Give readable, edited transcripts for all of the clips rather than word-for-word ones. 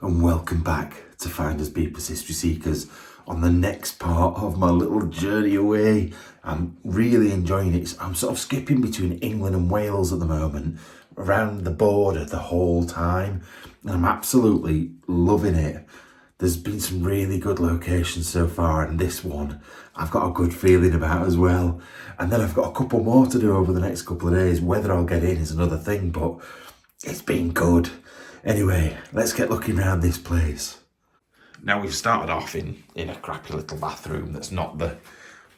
and welcome back to FindersBeepers History Seekers on the next part of my little journey away. I'm really enjoying it. I'm sort of skipping between England and Wales at the moment, around the border the whole time, and I'm absolutely loving it. There's been some really good locations so far, and this one I've got a good feeling about as well. And then I've got a couple more to do over the next couple of days. Whether I'll get in is another thing, but it's been good. Anyway, let's get looking around this place. Now we've started off in a crappy little bathroom that's not the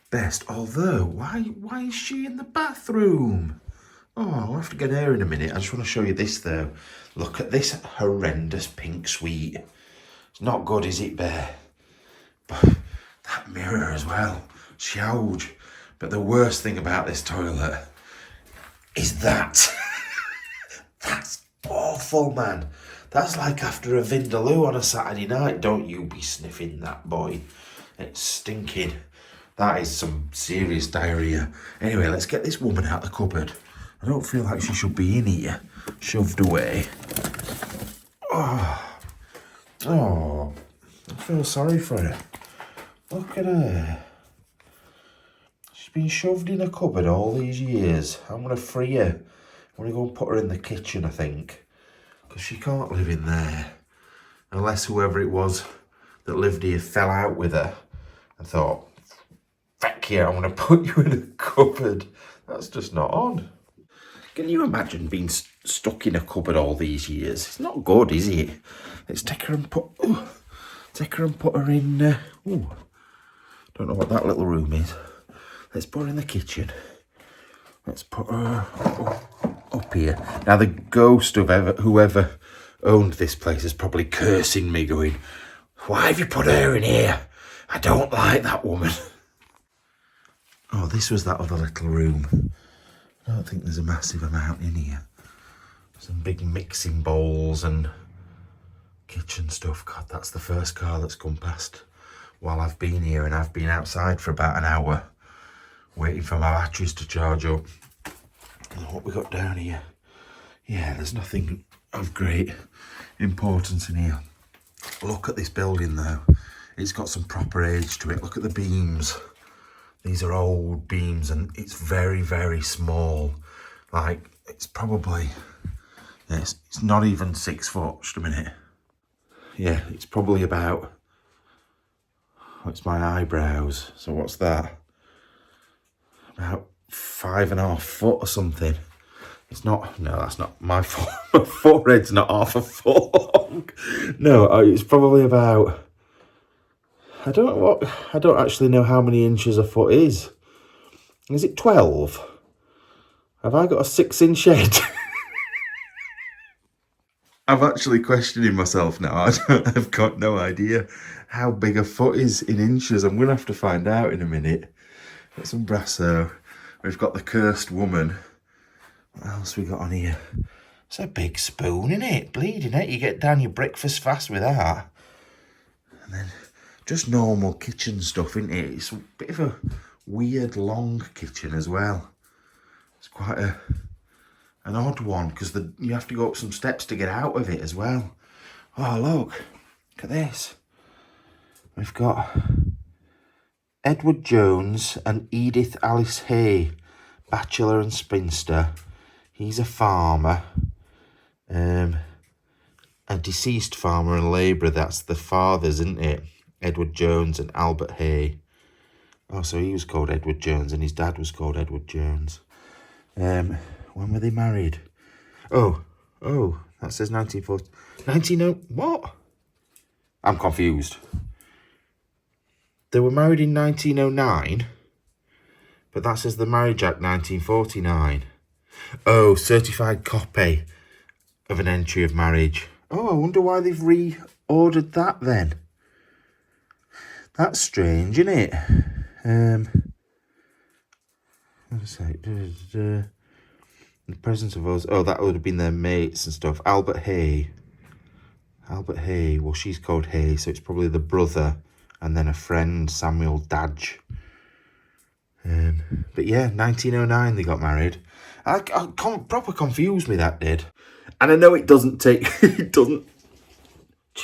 best. Although, why is she in the bathroom? Oh, I'll have to get her in a minute. I just want to show you this though. Look at this horrendous pink suite. It's not good, is it, Bear? But that mirror as well. It's huge. But the worst thing about this toilet is that. That's awful, man. That's like after a Vindaloo on a Saturday night. Don't you be sniffing that, boy. It's stinking. That is some serious diarrhea. Anyway, let's get this woman out the cupboard. I don't feel like she should be in here. Shoved away. Oh, I feel sorry for her. Look at her. She's been shoved in a cupboard all these years. I'm going to free her. I'm going to go and put her in the kitchen, I think. Because she can't live in there. Unless whoever it was that lived here fell out with her and thought, feck yeah, I'm going to put you in a cupboard. That's just not on. Can you imagine being stuck in a cupboard all these years? It's not good, is it? Let's take her and put her in. Don't know what that little room is. Let's put her in the kitchen. Let's put her up here. Now the ghost of whoever owned this place is probably cursing me, going, "Why have you put her in here? I don't like that woman." Oh, this was that other little room. I don't think there's a massive amount in here. Some big mixing bowls and kitchen stuff. God, that's the first car that's come past while I've been here, and I've been outside for about an hour waiting for my batteries to charge up. And what we got down here? Yeah, there's nothing of great importance in here. Look at this building though. It's got some proper age to it. Look at the beams. These are old beams and it's very, very small. Like, it's probably, yeah, it's not even 6 foot. Just a minute. Yeah, it's probably about, it's my eyebrows. So what's that? About 5.5 foot or something. It's not, no, that's not my foot. My forehead's not half a foot long. No, it's probably about, I don't actually know how many inches a foot is. Is it 12? Have I got a 6-inch head? I'm actually questioning myself now. I've got no idea how big a foot is in inches. I'm going to have to find out in a minute. Got some brasso. We've got the cursed woman. What else we got on here? It's a big spoon, isn't it? Bleeding it. You get down your breakfast fast with that. And then just normal kitchen stuff, isn't it? It's a bit of a weird long kitchen as well. It's quite an odd one because you have to go up some steps to get out of it as well. Oh, look at this. We've got Edward Jones and Edith Alice Hay, bachelor and spinster. He's a farmer, a deceased farmer and labourer. That's the fathers, isn't it? Edward Jones and Albert Hay. Oh, so he was called Edward Jones and his dad was called Edward Jones. When were they married? Oh, that says 1940. 1900, what? I'm confused. They were married in 1909, but that says the Marriage Act 1949. Oh, certified copy of an entry of marriage. Oh, I wonder why they've reordered that then. That's strange, isn't it? What's it? In the presence of us. Oh, that would have been their mates and stuff. Albert Hay. Well, she's called Hay, so it's probably the brother and then a friend, Samuel Dadge. But yeah, 1909 they got married. I proper confused me, that did. And I know it doesn't take, it doesn't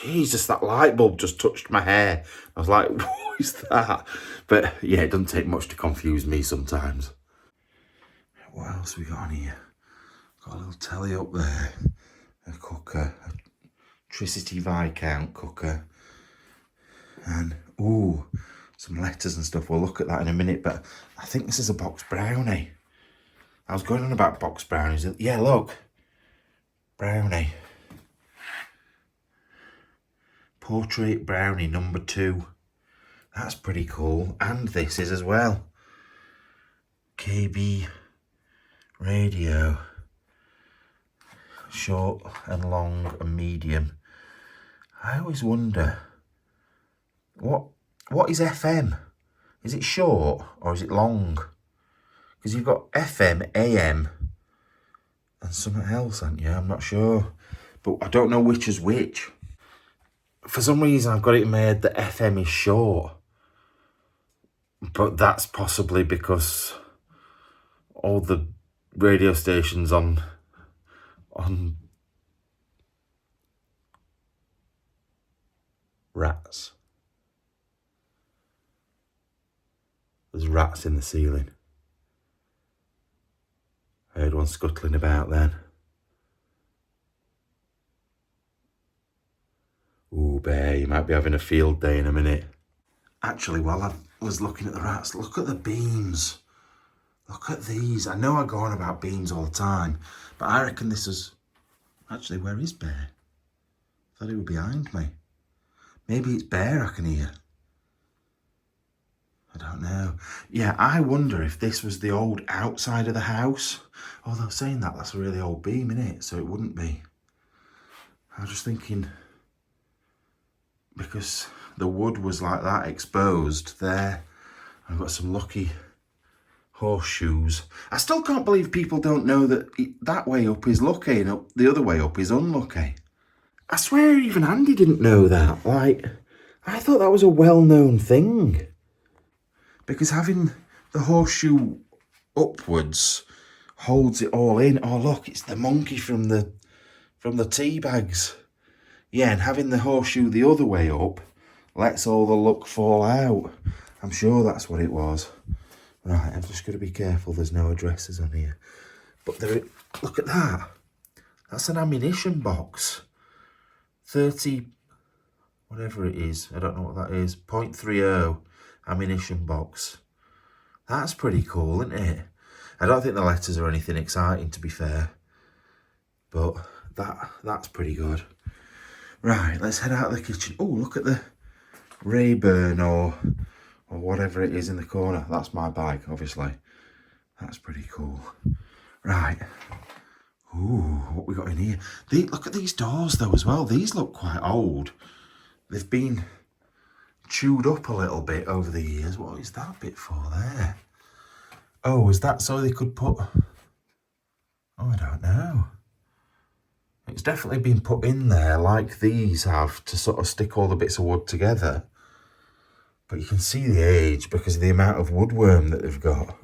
Jesus, that light bulb just touched my hair. I was like, what is that? But yeah, it doesn't take much to confuse me sometimes. What else we got on here? Got a little telly up there. A cooker. Electricity Viscount cooker. And, ooh, some letters and stuff. We'll look at that in a minute. But I think this is a box brownie. I was going on about box brownies. Yeah, look. Brownie. Portrait brownie number 2. That's pretty cool. And this is as well. KB radio. Short and long and medium. I always wonder, what is FM? Is it short or is it long? Because you've got FM, AM, and something else, haven't you? I'm not sure. But I don't know which is which. For some reason, I've got it in my head that FM is short. But that's possibly because all the radio stations on rats. There's rats in the ceiling. I heard one scuttling about then. Ooh, Bear, you might be having a field day in a minute. Actually, while I was looking at the rats, look at the beams. Look at these. I know I go on about beams all the time, but I reckon this is... Actually, where is Bear? I thought he was behind me. Maybe it's Bear I can hear. I don't know. Yeah, I wonder if this was the old outside of the house. Although saying that, that's a really old beam, innit? So it wouldn't be. I was just thinking, because the wood was like that, exposed there. I've got some lucky horseshoes. I still can't believe people don't know that that way up is lucky and up the other way up is unlucky. I swear even Andy didn't know that. Like, I thought that was a well-known thing. Because having the horseshoe upwards holds it all in. Oh, look, it's the monkey from the tea bags. Yeah, and having the horseshoe the other way up lets all the luck fall out. I'm sure that's what it was. Right, I'm just going to be careful there's no addresses on here. But there, look at that. That's an ammunition box. 30, whatever it is. I don't know what that is. .30 ammunition box. That's pretty cool, isn't it? I don't think the letters are anything exciting, to be fair. But that's pretty good. Right, let's head out of the kitchen. Oh, look at the Rayburn or whatever it is in the corner. That's my bag, obviously. That's pretty cool. Right. Ooh, what we got in here? Look at these doors, though, as well. These look quite old. They've been chewed up a little bit over the years. What is that bit for there? Oh, is that so they could put... Oh, I don't know. It's definitely been put in there like these have to sort of stick all the bits of wood together. But you can see the age because of the amount of woodworm that they've got.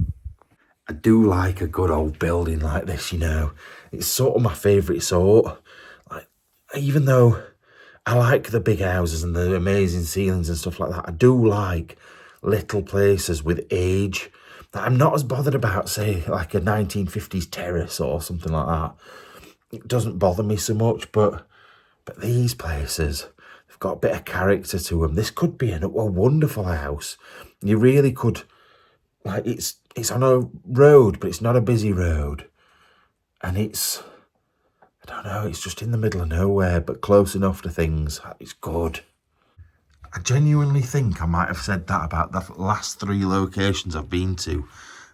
I do like a good old building like this, you know. It's sort of my favourite sort. Like, even though I like the big houses and the amazing ceilings and stuff like that, I do like little places with age that I'm not as bothered about, say, like a 1950s terrace or something like that. It doesn't bother me so much, but these places, they've got a bit of character to them. This could be a wonderful house. You really could, like, it's on a road, but it's not a busy road. And it's, I don't know, it's just in the middle of nowhere, but close enough to things. It's good. I genuinely think I might have said that about the last 3 locations I've been to,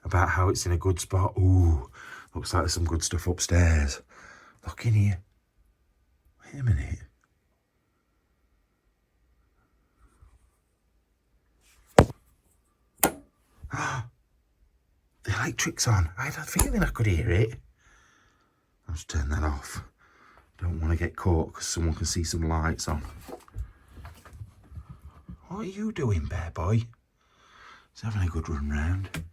about how it's in a good spot. Ooh, looks like there's some good stuff upstairs. Look in here. Wait a minute. The electric's on. I had a feeling I could hear it. I'll just turn that off. Don't want to get caught because someone can see some lights on. What are you doing, Bear Boy? He's having a good run round.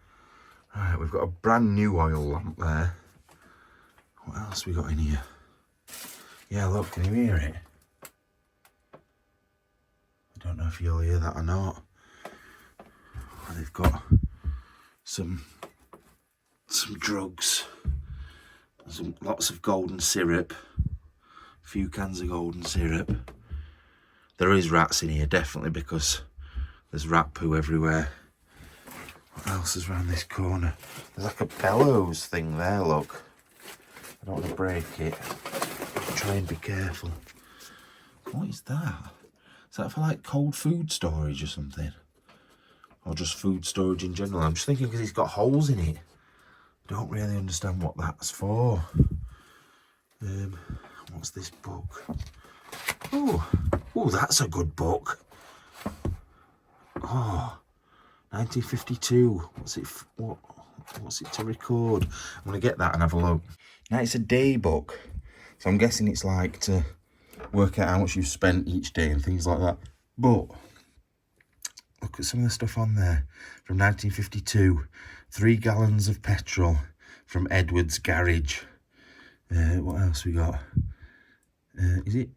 Right, we've got a brand new oil lamp there. What else we got in here? Yeah, look, can you hear it? don't know if you'll hear that or not. They've got some drugs, lots of golden syrup, a few cans of golden syrup. There is rats in here, definitely, because there's rat poo everywhere. What else is around this corner? There's like a bellows thing there, look. I don't want to break it. Try and be careful. What is that? Is that for like cold food storage or something? Or just food storage in general? I'm just thinking because it's got holes in it. I don't really understand what that's for. What's this book? Oh, that's a good book. Oh, 1952. What's it to record? I'm going to get that and have a look. Now, it's a day book. So I'm guessing it's like to work out how much you've spent each day and things like that. But look at some of the stuff on there. From 1952. 3 gallons of petrol from Edward's garage. What else we got? Is it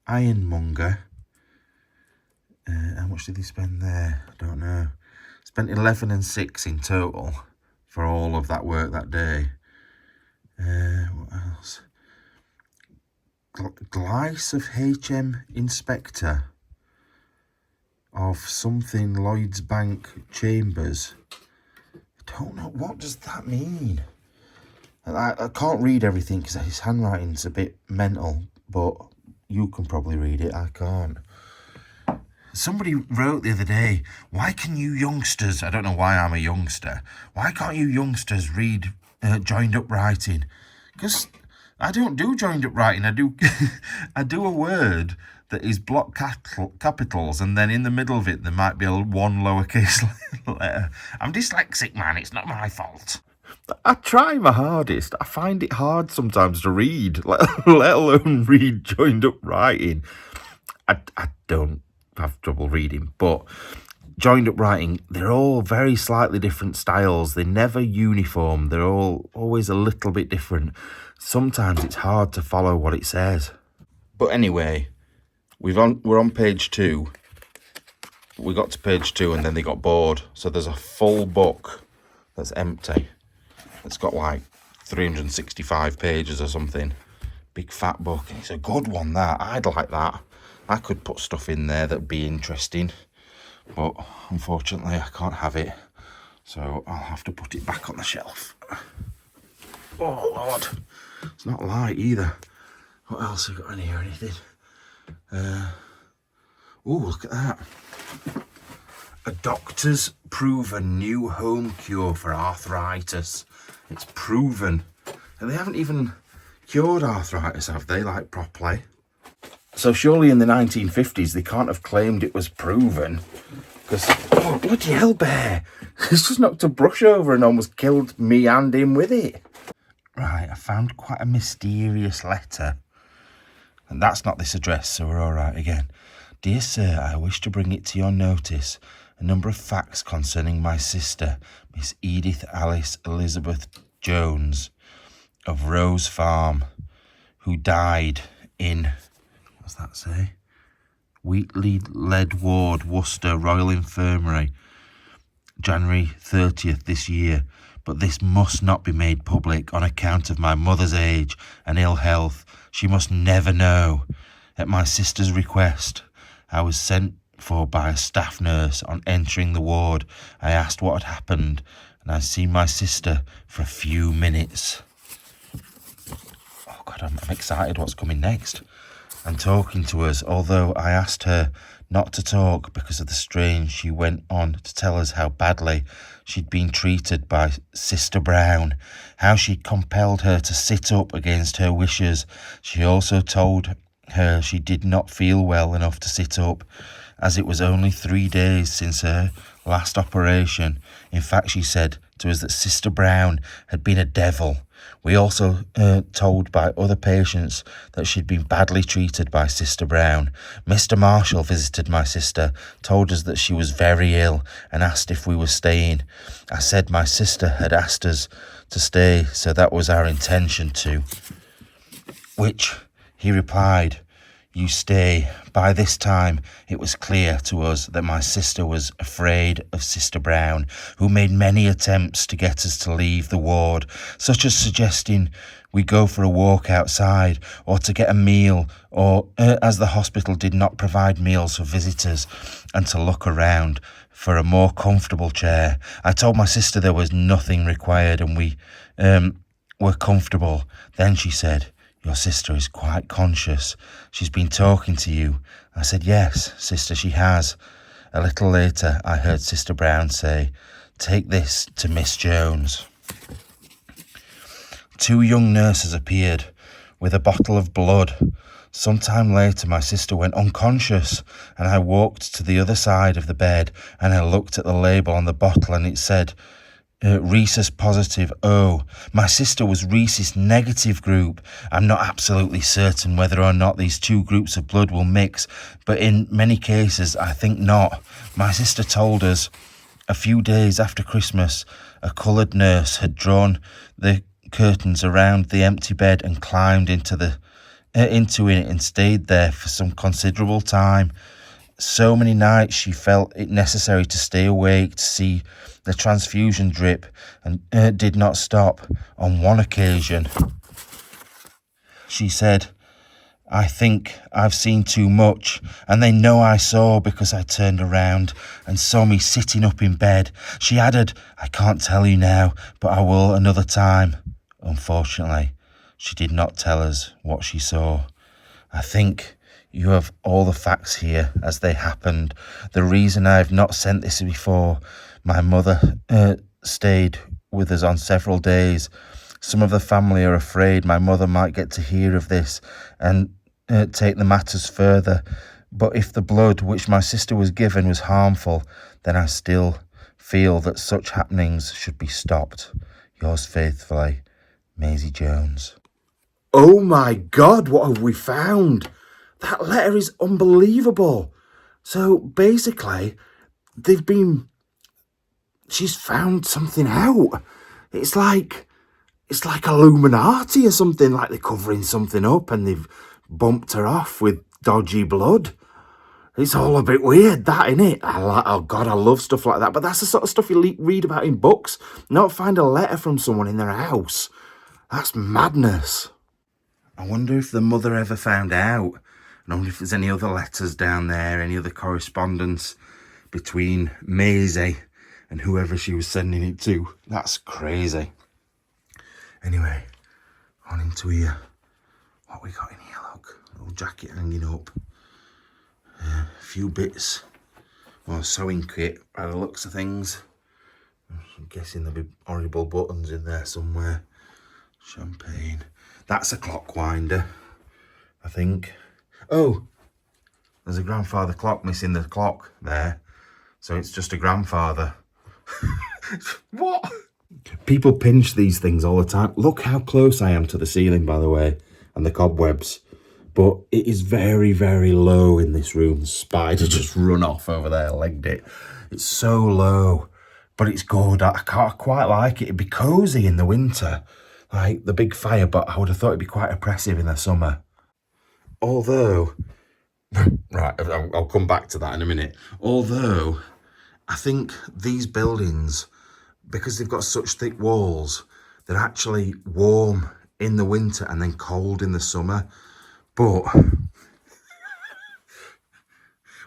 Ironmonger? How much did they spend there? I don't know. Spent 11 and 6 in total for all of that work that day. What else? Glice of HM Inspector of something Lloyd's Bank Chambers. I don't know, what does that mean? I can't read everything because his handwriting's a bit mental, but you can probably read it, I can't. Somebody wrote the other day, why can you youngsters, I don't know why I'm a youngster, why can't you youngsters read joined up writing? Because I don't do joined up writing, I do a word that is block capitals, and then in the middle of it there might be one lowercase letter. I'm dyslexic, man, it's not my fault. I try my hardest. I find it hard sometimes to read, let alone read joined up writing. I don't have trouble reading, but joined up writing, they're all very slightly different styles. They're never uniform. They're always a little bit different. Sometimes it's hard to follow what it says. But anyway, we're on page 2. We got to page 2 and then they got bored. So there's a full book that's empty. It's got like 365 pages or something. Big fat book. And it's a good one, that. I'd like that. I could put stuff in there that'd be interesting. But unfortunately, I can't have it. So I'll have to put it back on the shelf. Oh, Lord. It's not light either. What else have we got in here? Anything? Oh, look at that. A doctor's proven new home cure for arthritis. It's proven. And they haven't even cured arthritis, have they, like properly? So surely in the 1950s they can't have claimed it was proven. Because, oh, bloody hell, Bear. It's just knocked a brush over and almost killed me and him with it. Right, I found quite a mysterious letter. And that's not this address, so we're all right again. Dear sir, I wish to bring it to your notice a number of facts concerning my sister, Miss Edith Alice Elizabeth Jones of Rose Farm, who died in, what's that say? Wheatley Lead Ward, Worcester Royal Infirmary, January 30th this year. But this must not be made public on account of my mother's age and ill health. She must never know. At my sister's request, I was sent for by a staff nurse. On entering the ward, I asked what had happened, and I seen my sister for a few minutes. Oh God, I'm excited what's coming next. And talking to us, although I asked her not to talk because of the strain, she went on to tell us how badly she'd been treated by Sister Brown, how she'd compelled her to sit up against her wishes. She also told her she did not feel well enough to sit up, as it was only 3 days since her last operation. In fact, she said to us that Sister Brown had been a devil. We also told by other patients that she'd been badly treated by Sister Brown. Mr. Marshall visited my sister, told us that she was very ill and asked if we were staying. I said my sister had asked us to stay, so that was our intention to. Which he replied, you stay. By this time, it was clear to us that my sister was afraid of Sister Brown, who made many attempts to get us to leave the ward, such as suggesting we go for a walk outside or to get a meal, or as the hospital did not provide meals for visitors, and to look around for a more comfortable chair. I told my sister there was nothing required and we were comfortable. Then she said, "Your sister is quite conscious. She's been talking to you." I said, "Yes, sister, she has." A little later, I heard Sister Brown say, "Take this to Miss Jones." 2 young nurses appeared with a bottle of blood. Some time later, my sister went unconscious, and I walked to the other side of the bed and I looked at the label on the bottle and it said, Rhesus positive O. My sister was Rhesus negative group. I'm not absolutely certain whether or not these 2 groups of blood will mix, but in many cases I think not. My sister told us a few days after Christmas, a coloured nurse had drawn the curtains around the empty bed and climbed into it and stayed there for some considerable time. So many nights she felt it necessary to stay awake to see the transfusion drip and did not stop. On one occasion, she said, "I think I've seen too much, and they know I saw because I turned around and saw me sitting up in bed." She added, "I can't tell you now, but I will another time." Unfortunately, she did not tell us what she saw. I think you have all the facts here as they happened. The reason I have not sent this before, my mother stayed with us on several days. Some of the family are afraid my mother might get to hear of this and take the matters further. But if the blood which my sister was given was harmful, then I still feel that such happenings should be stopped. Yours faithfully, Maisie Jones. Oh my God, what have we found? That letter is unbelievable. So basically, she's found something out. It's like Illuminati or something, like they're covering something up and they've bumped her off with dodgy blood. It's all a bit weird, that, innit? Oh God, I love stuff like that. But that's the sort of stuff you read about in books, not find a letter from someone in their house. That's madness. I wonder if the mother ever found out. I wonder if there's any other letters down there, any other correspondence between Maisie and whoever she was sending it to. That's crazy. Anyway, on into here. What we got in here, look. Little jacket hanging up. A few bits. Well, a sewing kit by the looks of things. I'm guessing there'll be horrible buttons in there somewhere. Champagne. That's a clock winder, I think. Oh, there's a grandfather clock missing the clock there. So it's just a grandfather. What? People pinch these things all the time. Look how close I am to the ceiling, by the way, and the cobwebs. But it is very, very low in this room. The spider just run off over there, legged it. It's so low, but it's good. I quite like it. It'd be cosy in the winter, like the big fire, but I would have thought it'd be quite oppressive in the summer. Although, right, I'll come back to that in a minute. Although, I think these buildings, because they've got such thick walls, they're actually warm in the winter and then cold in the summer. But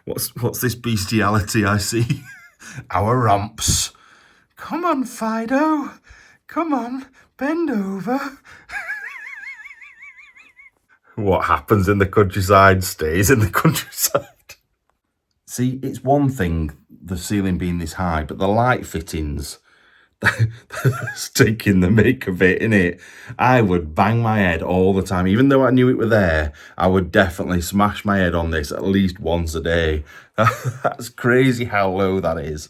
what's this bestiality I see? Our romps. Come on, Fido. Come on, bend over. What happens in the countryside stays in the countryside. See, it's one thing, the ceiling being this high, but the light fittings, that's taking the make of it, innit? I would bang my head all the time. Even though I knew it were there, I would definitely smash my head on this at least once a day. That's crazy how low that is.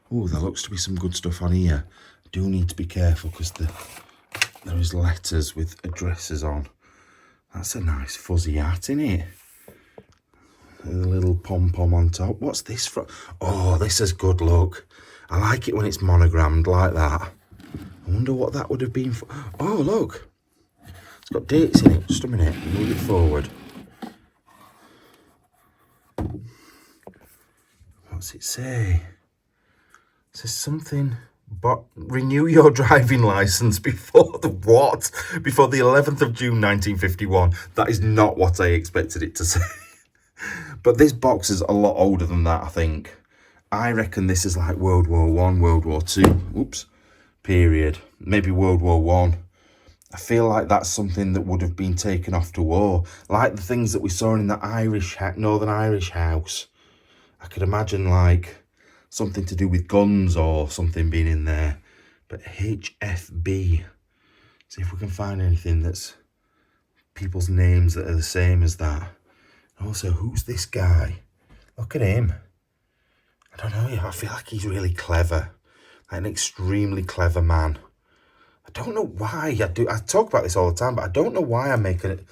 Oh, there looks to be some good stuff on here. I do need to be careful because there is letters with addresses on. That's a nice fuzzy hat, innit? A little pom-pom on top. What's this from? Oh, this is good look. I like it when it's monogrammed like that. I wonder what that would have been for. Oh, look. It's got dates in it. Just a minute. Move it forward. What's it say? It says something, but renew your driving licence before the what? Before the 11th of June 1951. That is not what I expected it to say. But this box is a lot older than that, I think. I reckon this is like World War One, World War Two, oops, period. Maybe World War One. I feel like that's something that would have been taken off to war. Like the things that we saw in the Northern Irish house. I could imagine like something to do with guns or something being in there. But HFB. See if we can find anything that's people's names that are the same as that. Also, who's this guy? Look at him. I don't know, I feel like he's really clever. Like an extremely clever man. I don't know why I talk about this all the time, but I don't know why I make an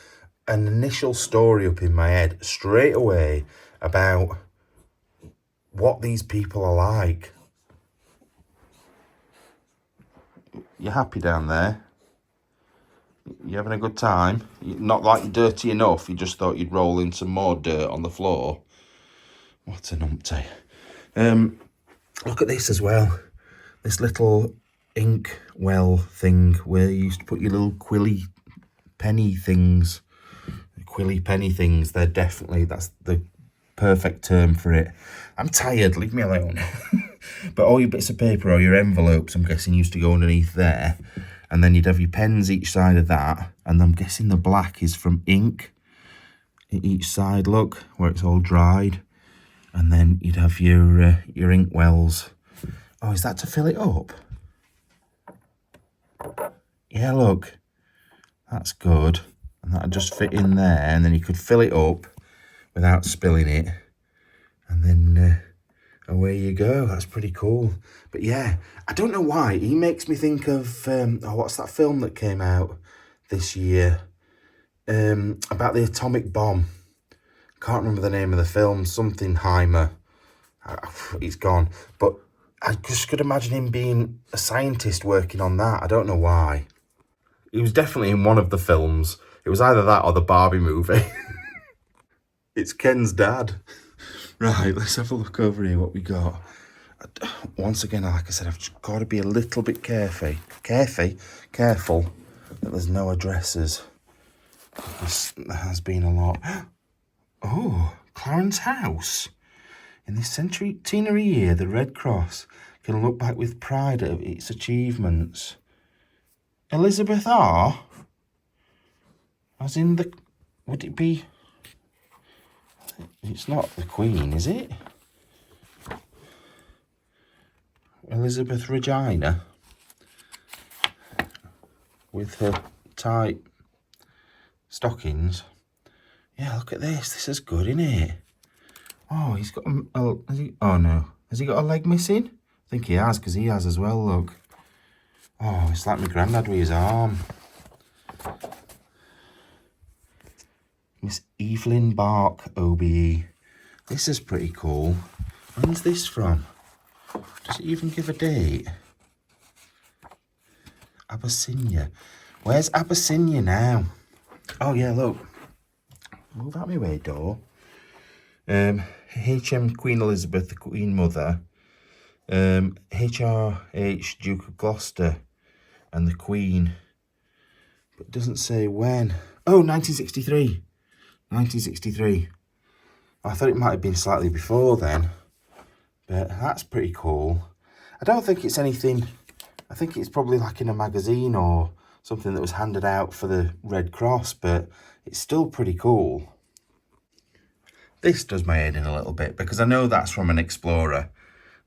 initial story up in my head straight away about what these people are like. You happy down there? You having a good time? Not like you're dirty enough, you just thought you'd roll in some more dirt on the floor. What an umpty. Look at this as well. This little ink well thing where you used to put your little quilly penny things. They're definitely, that's the perfect term for it. I'm tired, leave me alone. But all your bits of paper or your envelopes, I'm guessing, used to go underneath there. And then you'd have your pens each side of that. And I'm guessing the black is from ink each side, look, where it's all dried. And then you'd have your ink wells. Oh, is that to fill it up? Yeah, look. That's good. And that'd just fit in there. And then you could fill it up without spilling it. And then away you go. That's pretty cool. But yeah, I don't know why. He makes me think of, what's that film that came out this year? About the atomic bomb. Can't remember the name of the film. Something Heimer. It's gone. But I just could imagine him being a scientist working on that. I don't know why. He was definitely in one of the films. It was either that or the Barbie movie. It's Ken's dad. Right, let's have a look over here what we got. Once again, like I said, I've just got to be a little bit careful that there's no addresses. There has been a lot. Oh, Clarence House. In this centenary year, the Red Cross can look back with pride at its achievements. Elizabeth R? As in the... Would it be... It's not the Queen, is it? Elizabeth Regina. With her tight stockings. Yeah, look at this. This is good, isn't it? Oh, he's got oh no. Has he got a leg missing? I think he has, because he has as well, look. Oh, it's like my granddad with his arm. Miss Evelyn Bark, OBE. This is pretty cool. When's this from? Does it even give a date? Abyssinia. Where's Abyssinia now? Oh yeah, look. Move out my way, door. HM Queen Elizabeth, the Queen Mother. HRH Duke of Gloucester and the Queen. But it doesn't say when. Oh, 1963. 1963. I thought it might have been slightly before then. But that's pretty cool. I don't think it's anything... I think it's probably like in a magazine or something that was handed out for the Red Cross, but it's still pretty cool. This does my head in a little bit, because I know that's from an explorer.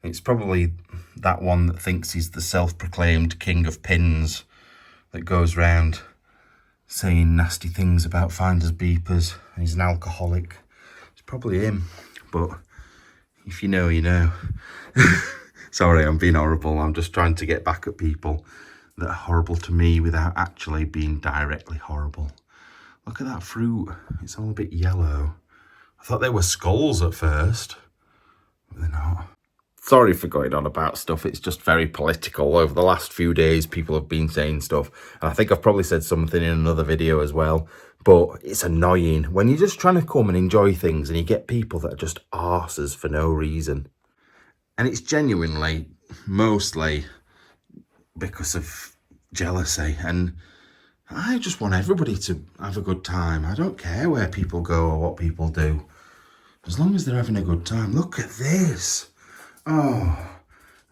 It's probably that one that thinks he's the self-proclaimed king of pins that goes round saying nasty things about FindersBeepers, and he's an alcoholic. It's probably him, but if you know, you know. Sorry, I'm being horrible. I'm just trying to get back at people that are horrible to me without actually being directly horrible. Look at that fruit. It's all a bit yellow. I thought they were skulls at first, but they're not. Sorry for going on about stuff. It's just very political. Over the last few days, people have been saying stuff. And I think I've probably said something in another video as well. But it's annoying when you're just trying to come and enjoy things and you get people that are just arses for no reason. And it's genuinely, mostly because of jealousy. And I just want everybody to have a good time. I don't care where people go or what people do, as long as they're having a good time. Look at this. Oh,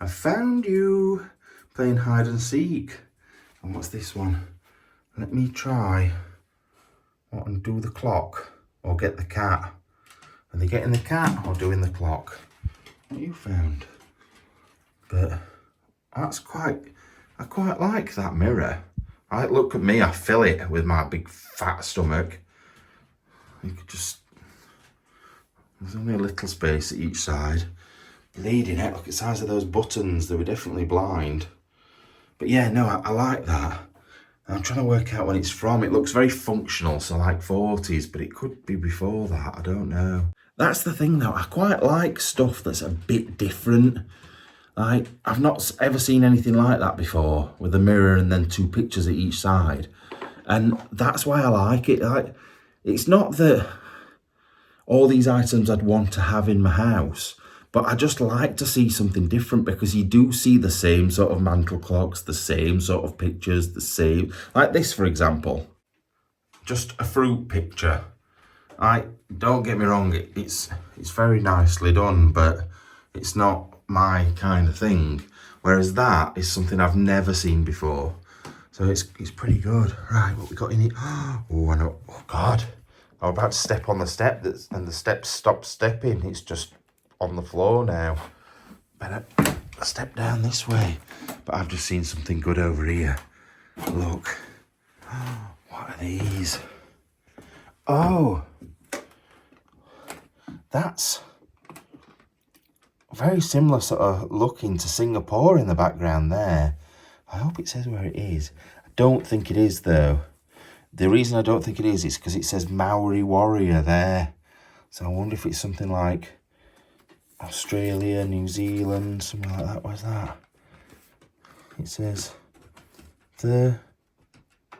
I found you playing hide and seek. And what's this one? Let me try and do the clock or get the cat. Are they getting the cat or doing the clock? What you found? But that's I quite like that mirror. Look at me, I fill it with my big fat stomach. You could just, there's only a little space at each side. Bleeding it, look at the size of those buttons, they were definitely blind. But yeah, no, I like that. I'm trying to work out when it's from. It looks very functional, so like 40s, but it could be before that, I don't know. That's the thing though, I quite like stuff that's a bit different. I've not ever seen anything like that before, with a mirror and then two pictures at each side. And that's why I like it. It's not that all these items I'd want to have in my house, but I just like to see something different, because you do see the same sort of mantle clocks, the same sort of pictures, the same, like this for example, just a fruit picture. Don't get me wrong, it's very nicely done, but it's not my kind of thing. Whereas that is something I've never seen before, so it's pretty good. Right, what we got in here? Oh, I know. Oh God, I'm about to step on the step, and the step stopped stepping. It's just on the floor now. Better step down this way. But I've just seen something good over here. Look. What are these? Oh, that's very similar sort of looking to Singapore in the background there. I hope it says where it is. I don't think it is though. The reason I don't think it is because it says Maori Warrior there. So I wonder if it's something like Australia, New Zealand, something like that. Where's that? It says the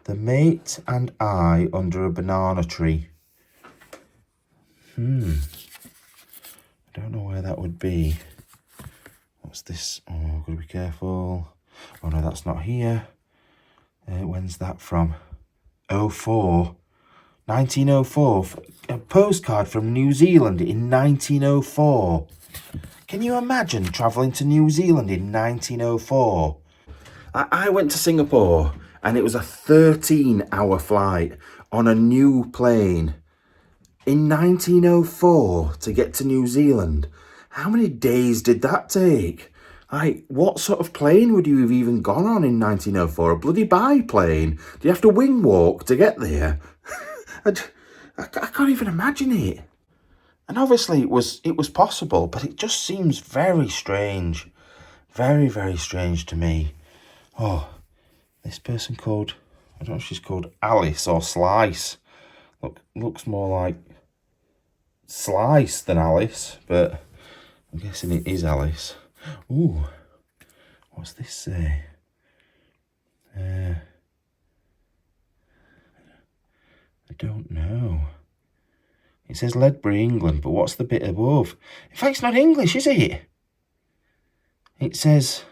mate and I under a banana tree. I don't know where that would be. What's this? Oh, gotta be careful. Oh no, that's not here. When's that from? 1904. A postcard from New Zealand in 1904. Can you imagine travelling to New Zealand in 1904? I went to Singapore and it was a 13-hour flight on a new plane in 1904 to get to New Zealand. How many days did that take? What sort of plane would you have even gone on in 1904? A bloody biplane? Do you have to wing walk to get there? I can't even imagine it. And obviously it was possible, but it just seems very strange. Very, very strange to me. Oh, this person called, I don't know if she's called Alice or Slice. Looks more like Slice than Alice, but I'm guessing it is Alice. Ooh, what's this say? I don't know. It says Ledbury, England, but what's the bit above? In fact, it's not English, is it? It says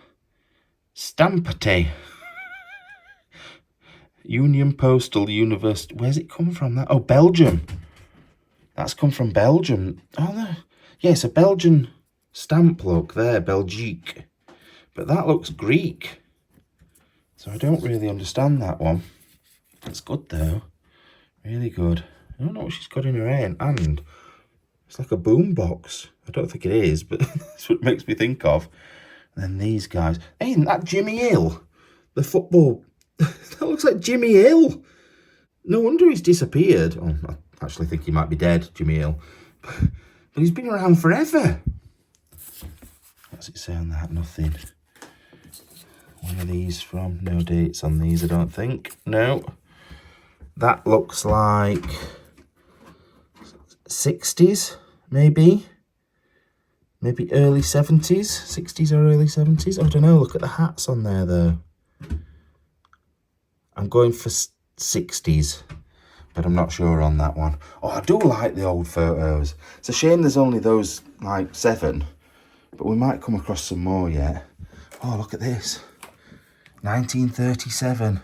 Stampete. Union Postal University. Where's it come from? That? Oh, Belgium. That's come from Belgium. Oh, no. Yeah, it's a Belgian stamp look there, Belgique. But that looks Greek. So I don't really understand that one. It's good though. Really good. I don't know what she's got in her hand. And it's like a boom box. I don't think it is, but that's what it makes me think of. And then these guys. Hey, isn't that Jimmy Hill? The football. That looks like Jimmy Hill. No wonder he's disappeared. Oh, I actually think he might be dead, Jimmy Hill. But he's been around forever. What's it say on that? Nothing. Where are these from? No dates on these, I don't think. No. That looks like 60s, maybe. Maybe early 70s. 60s or early 70s. I don't know. Look at the hats on there, though. I'm going for 60s, but I'm not sure on that one. Oh, I do like the old photos. It's a shame there's only those, like, 7. but we might come across some more yet. Oh, look at this. 1937.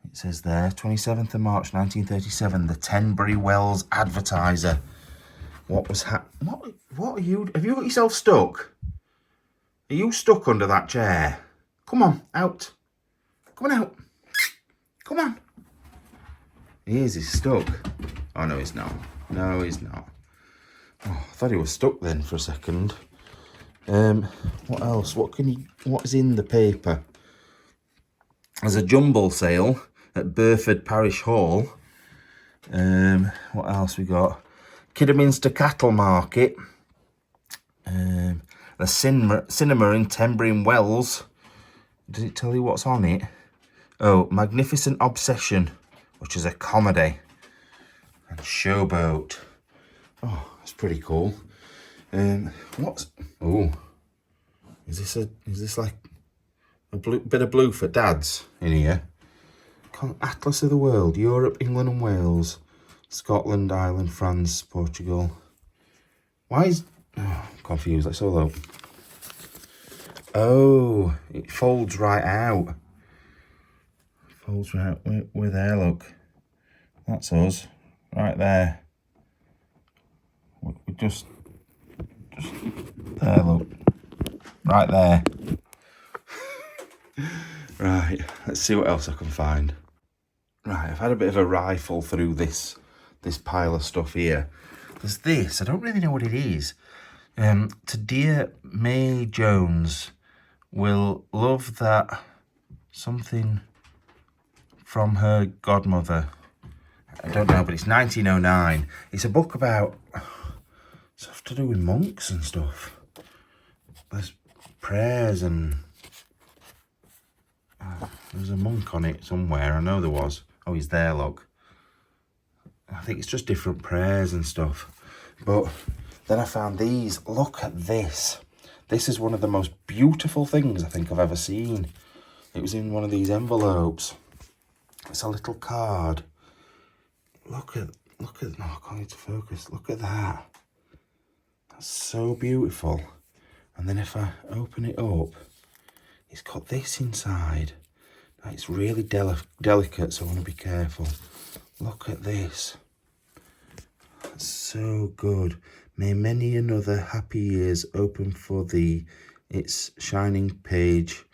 It says there, 27th of March 1937, the Tenbury Wells Advertiser. What was what are you, have you got yourself stuck? Are you stuck under that chair? Come on, out. Come on out. Come on. He is, he's stuck. Oh, no, he's not. No, he's not. Oh, I thought he was stuck then for a second. What else? What is in the paper? There's a jumble sale at Burford Parish Hall. What else we got? Kidderminster Cattle Market. The cinema in Tenbury and Wells. Does it tell you what's on it? Oh, Magnificent Obsession, which is a comedy. And Showboat. Oh, that's pretty cool. What's... Oh, is this like a bit of blue for dads in here? Atlas of the World, Europe, England and Wales, Scotland, Ireland, France, Portugal. Why is... Oh, I'm confused, let's have a look. Oh, it folds right out. Folds right out. We're there, look. That's us, right there. We just there, look. Right there. Right, let's see what else I can find. Right, I've had a bit of a rifle through this pile of stuff here. There's this, I don't really know what it is. To dear May Jones will love that something from her godmother. I don't know, but it's 1909. It's a book about stuff to do with monks and stuff. There's prayers and... there's a monk on it somewhere, I know there was. Oh, he's there, look. I think it's just different prayers and stuff. But then I found these. Look at this. This is one of the most beautiful things I think I've ever seen. It was in one of these envelopes. It's a little card. Look at, no, I can't get to focus. Look at that. That's so beautiful. And then if I open it up, it's got this inside. Now, it's really delicate, so I want to be careful. Look at this. That's so good. May many another happy years open for thee, its shining page,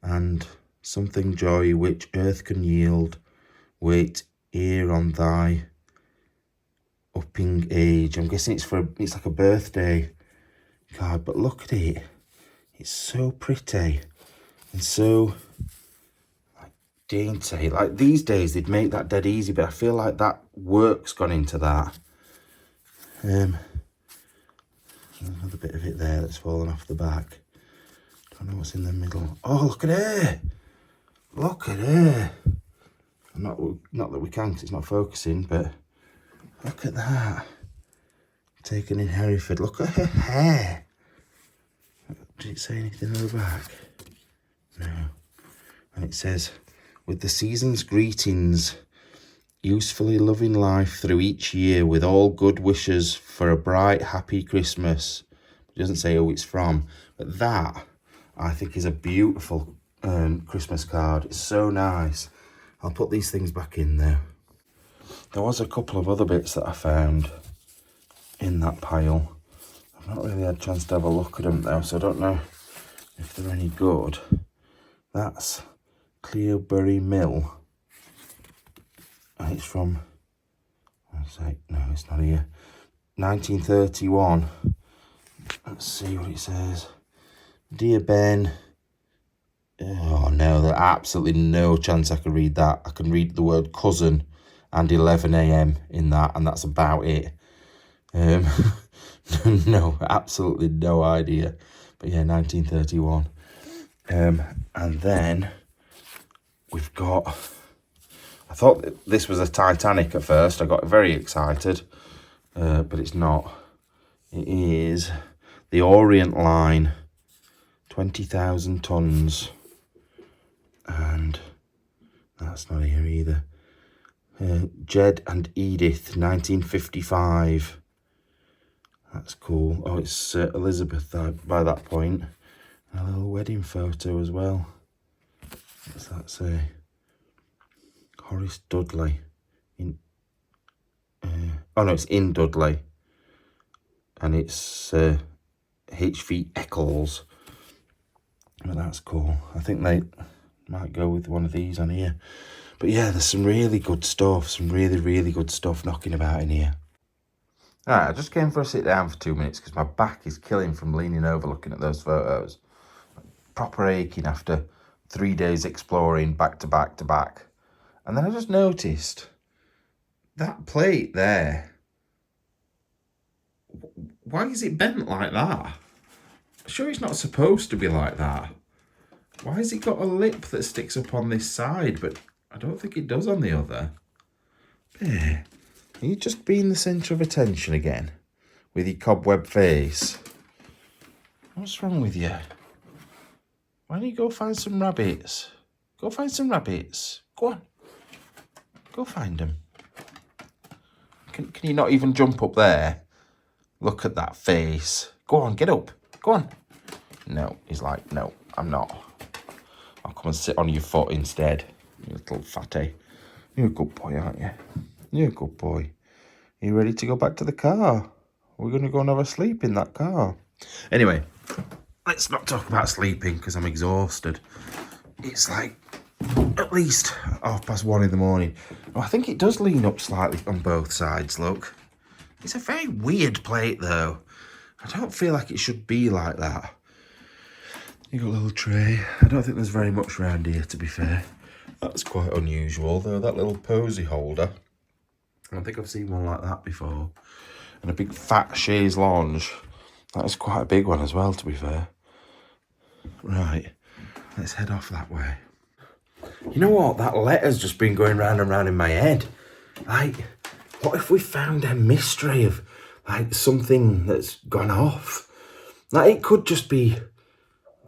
and something joy which earth can yield, wait here on thy upping age. I'm guessing it's like a birthday card, but look at it. It's so pretty and so like dainty. Like these days they'd make that dead easy, but I feel like that work's gone into that. Another bit of it there that's fallen off the back. Don't know what's in the middle. Oh, look at her! Look at her! Not that we can, because it's not focusing, but look at that. Taken in Hereford. Look at her hair. Did it say anything on the back? No. And it says, with the season's greetings, usefully loving life through each year with all good wishes for a bright, happy Christmas. It doesn't say who it's from, but that, I think, is a beautiful Christmas card. It's so nice. I'll put these things back in there. There was a couple of other bits that I found in that pile. I've not really had a chance to have a look at them though, so I don't know if they're any good. That's Cleobury Mill. And it's from, no, it's not here. 1931. Let's see what it says. Dear Ben. Oh no, there's absolutely no chance I can read that. I can read the word cousin and 11 AM in that, and that's about it. No, absolutely no idea. But yeah, 1931. And then we've got, I thought this was a Titanic at first. I got very excited, but it's not. It is the Orient Line, 20,000 tons. And that's not here either. Jed and Edith, 1955. That's cool. Oh, it's Elizabeth by that point. A little wedding photo as well. What's that say? Horace Dudley. Oh no, it's in Dudley. And it's H.V. Eccles. But that's cool. I think they might go with one of these on here. But yeah, there's some really good stuff. Some really, really good stuff knocking about in here. Alright, I just came for a sit down for 2 minutes because my back is killing from leaning over looking at those photos. Proper aching after 3 days exploring back to back to back. And then I just noticed that plate there. Why is it bent like that? Sure, it's not supposed to be like that. Why has it got a lip that sticks up on this side, but I don't think it does on the other? There. Are you just being the centre of attention again? With your cobweb face? What's wrong with you? Why don't you go find some rabbits? Go find some rabbits. Go on. Go find them. Can you not even jump up there? Look at that face. Go on, get up. Go on. No, he's like, no, I'm not. I'll come and sit on your foot instead, you little fatty. You're a good boy, aren't you? You're a good boy. Are you ready to go back to the car? We're going to go and have a sleep in that car. Anyway, let's not talk about sleeping because I'm exhausted. It's like at least 1:30 in the morning. Oh, I think it does lean up slightly on both sides, look. It's a very weird plate, though. I don't feel like it should be like that. You got a little tray. I don't think there's very much around here, to be fair. That's quite unusual, though, that little posy holder. I don't think I've seen one like that before. And a big fat chaise lounge. That is quite a big one as well, to be fair. Right, let's head off that way. You know what? That letter's just been going round and round in my head. Like, what if we found a mystery of, like, something that's gone off? Like, it could just be,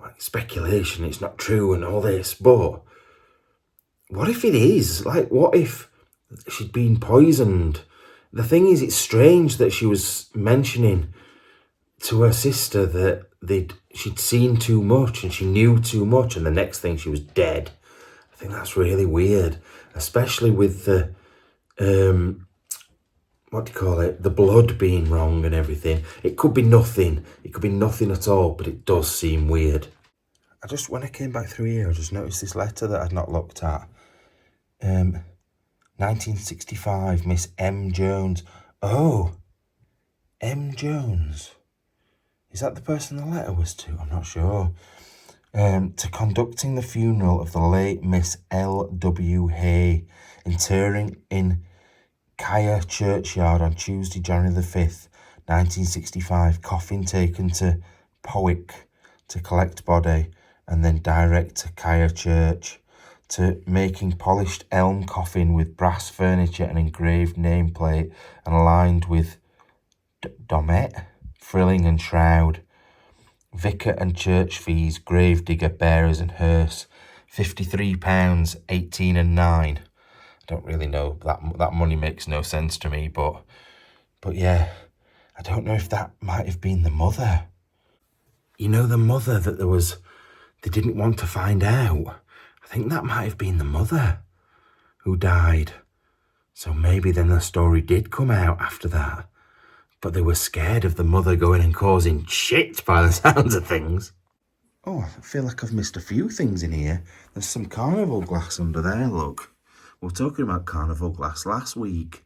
like, speculation, it's not true and all this, but what if it is? Like, what if she'd been poisoned? The thing is, it's strange that she was mentioning to her sister that she'd seen too much and she knew too much, and the next thing she was dead. I think that's really weird, especially with the what do you call it? The blood being wrong and everything. It could be nothing. It could be nothing at all, but it does seem weird. When I came back through here, I just noticed this letter that I'd not looked at. 1965, Miss M. Jones. Oh, M. Jones. Is that the person the letter was to? I'm not sure. To conducting the funeral of the late Miss L.W. Hay, interring in Kaya Churchyard on Tuesday, January the 5th, 1965. Coffin taken to Powick to collect body, and then direct to Kaya Church. To making polished elm coffin with brass furniture and engraved nameplate, and lined with domet, frilling and shroud. Vicar and church fees, gravedigger, bearers and hearse, £53, 18 and 9. I don't really know, that money makes no sense to me, but yeah, I don't know if that might have been the mother. You know, the mother that they didn't want to find out. I think that might have been the mother who died. So maybe then the story did come out after that. But they were scared of the mother going and causing shit by the sounds of things. Oh, I feel like I've missed a few things in here. There's some carnival glass under there, look. We were talking about carnival glass last week.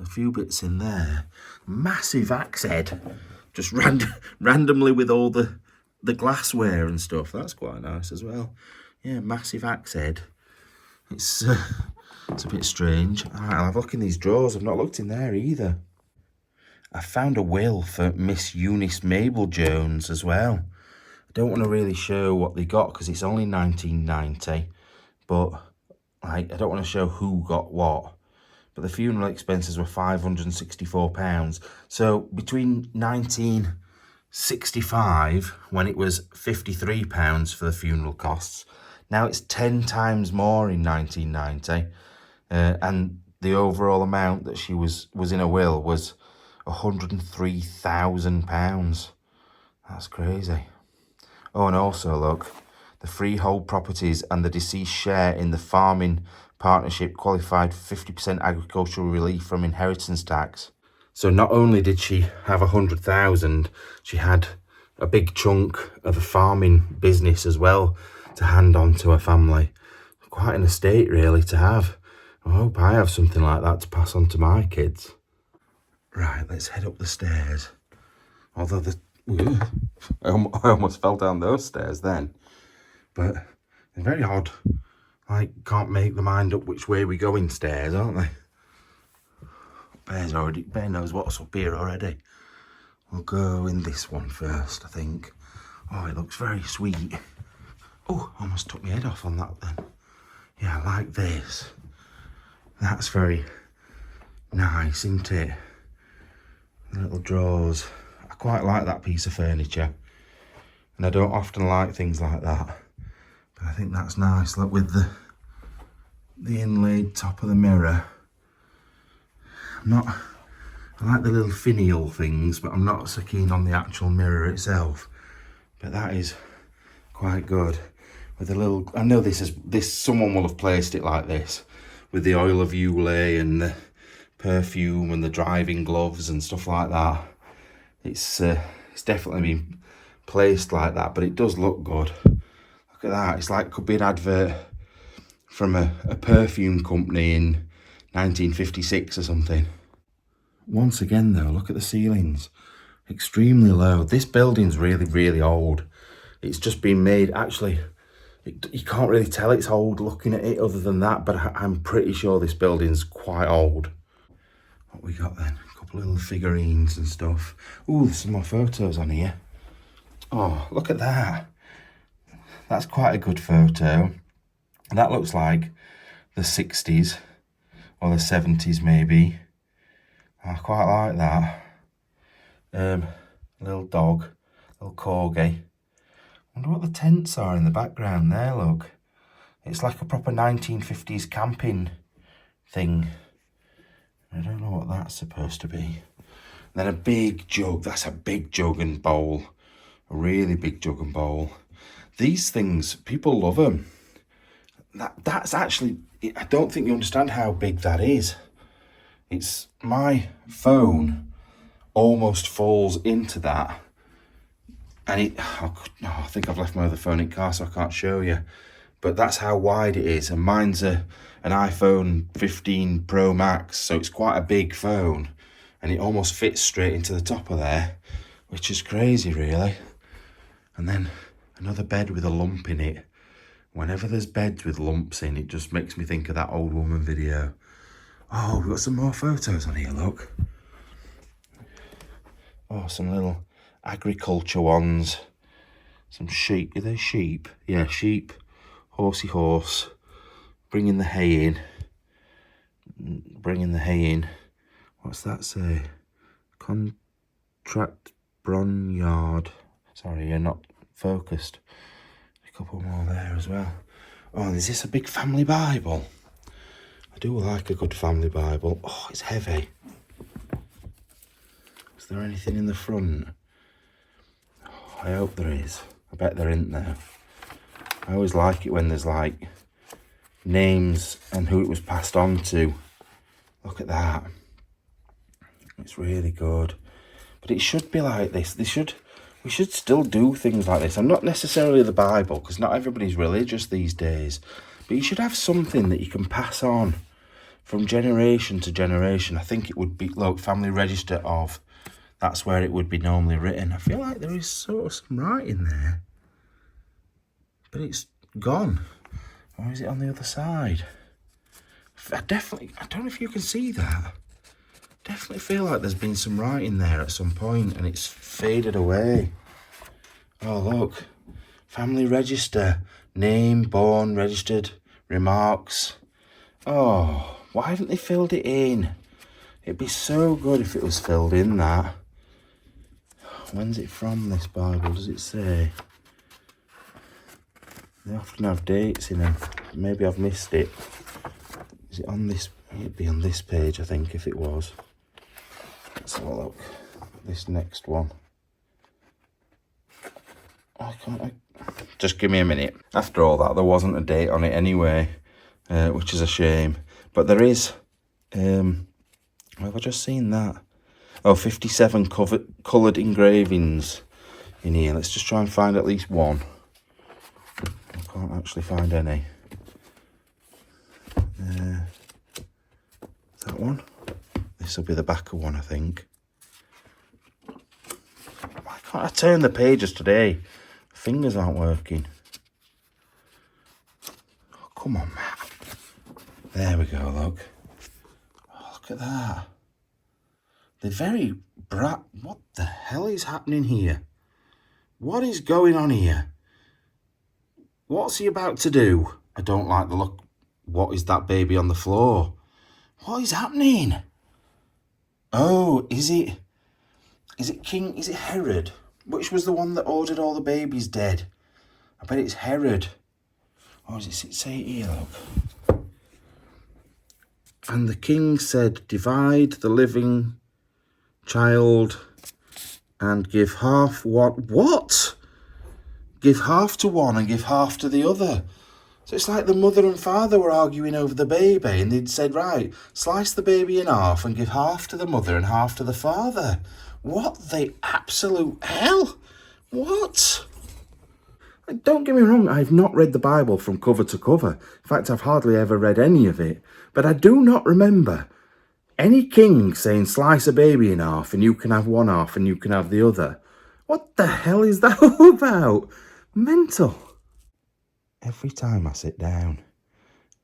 A few bits in there. Massive axe head. Just randomly with all the glassware and stuff. That's quite nice as well. Yeah, massive axe head. It's a bit strange. All right, I'll have a look in these drawers. I've not looked in there either. I found a will for Miss Eunice Mabel Jones as well. I don't want to really show what they got because it's only 1990, but I don't want to show who got what. But the funeral expenses were £564. So between 1965, when it was £53 for the funeral costs, now it's 10 times more in 1990, and the overall amount that she was in a will was £103,000. That's crazy. Oh, and also look, the freehold properties and the deceased share in the farming partnership qualified for 50% agricultural relief from inheritance tax. So not only did she have 100,000, she had a big chunk of a farming business as well to hand on to her family. Quite an estate really to have. I hope I have something like that to pass on to my kids. Right, let's head up the stairs. Although I almost fell down those stairs then. But they're very odd. Like, can't make the mind up which way we go in stairs, aren't they? Bear knows what's up here already. We'll go in this one first, I think. Oh, it looks very sweet. Oh, I almost took my head off on that then. Yeah, I like this. That's very nice, isn't it? The little drawers. I quite like that piece of furniture. And I don't often like things like that. But I think that's nice. Look, with the inlaid top of the mirror. I like the little finial things, but I'm not so keen on the actual mirror itself. But that is quite good. With a little, I know someone will have placed it like this, with the oil of Ulay and the perfume and the driving gloves and stuff like that. It's definitely been placed like that, but it does look good. Look at that. It's like, could be an advert from a perfume company in 1956 or something. Once again though, look at the ceilings. Extremely low. This building's really, really old. It's just been made, actually, you can't really tell it's old looking at it other than that, but I'm pretty sure this building's quite old. What we got then? A couple of little figurines and stuff. Ooh, there's some more photos on here. Oh, look at that. That's quite a good photo. That looks like the 60s or the 70s maybe. I quite like that. Little dog, little corgi. Wonder what the tents are in the background there, look. It's like a proper 1950s camping thing. I don't know what that's supposed to be. Then a big jug, that's a big jug and bowl. A really big jug and bowl. These things, people love them. That's actually, I don't think you understand how big that is. It's, my phone almost falls into that. And I think I've left my other phone in car, so I can't show you. But that's how wide it is. And mine's an iPhone 15 Pro Max, so it's quite a big phone. And it almost fits straight into the top of there, which is crazy, really. And then another bed with a lump in it. Whenever there's beds with lumps in, it just makes me think of that old woman video. Oh, we've got some more photos on here, look. Oh, some little agriculture ones. Some sheep. Are they sheep? Yeah, sheep. Horsey horse. Bringing the hay in. What's that say? Contract Bronyard. Sorry, you're not focused. A couple more there as well. Oh, is this a big family Bible? I do like a good family Bible. Oh, it's heavy. Is there anything in the front? Oh, I hope there is. I bet there isn't there. I always like it when there's like names and who it was passed on to. Look at that. It's really good. But it should be like this. We should still do things like this. And not necessarily the Bible, because not everybody's religious these days. But you should have something that you can pass on from generation to generation. I think it would be, look, family register of, that's where it would be normally written. I feel like there is sort of some writing there. But it's gone. Or is it on the other side? I don't know if you can see that. Definitely feel like there's been some writing there at some point and it's faded away. Oh, look. Family register. Name, born, registered, remarks. Oh, why haven't they filled it in? It'd be so good if it was filled in, that. When's it from, this Bible? Does it say? They often have dates in them. Maybe I've missed it. Is it on this? It'd be on this page, I think, if it was. Let's have a look. This next one. Just give me a minute. After all that, there wasn't a date on it anyway, which is a shame. But there is, have I just seen that? Oh, 57 coloured engravings in here. Let's just try and find at least one. I can't actually find any. That one. This will be the back of one, I think. Why can't I turn the pages today? Fingers aren't working. Oh, come on, Matt. There we go, look. Oh, look at that. They're very bright. What the hell is happening here? What is going on here? What's he about to do? I don't like the look. What is that baby on the floor? What is happening? Oh, is it King, is it Herod? Which was the one that ordered all the babies dead? I bet it's Herod. Oh, does it say it here, look? And the king said, divide the living child and give half one. What? Give half to one and give half to the other. So it's like the mother and father were arguing over the baby, and they'd said, right, slice the baby in half and give half to the mother and half to the father. What the absolute hell? What? Don't get me wrong, I've not read the Bible from cover to cover. In fact, I've hardly ever read any of it. But I do not remember any king saying slice a baby in half and you can have one half and you can have the other. What the hell is that all about? Mental. Every time I sit down,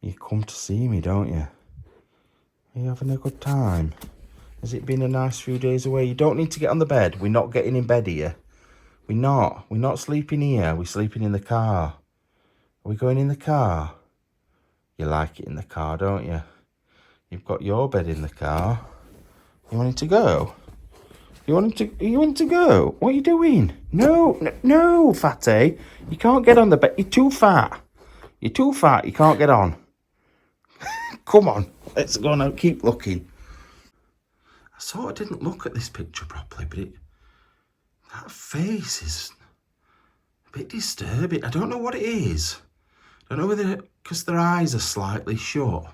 you come to see me, don't you? Are you having a good time? Has it been a nice few days away? You don't need to get on the bed. We're not getting in bed here. We're not sleeping here. We're sleeping in the car. Are we going in the car? You like it in the car, don't you? You've got your bed in the car. You wanting to go? You want to go? What are you doing? No, fatty. You can't get on the bed. You're too fat. You're too fat. You can't get on. Come on. Let's go now. Keep looking. I sort of didn't look at this picture properly, but that face is a bit disturbing. I don't know what it is. I don't know whether because their eyes are slightly shut,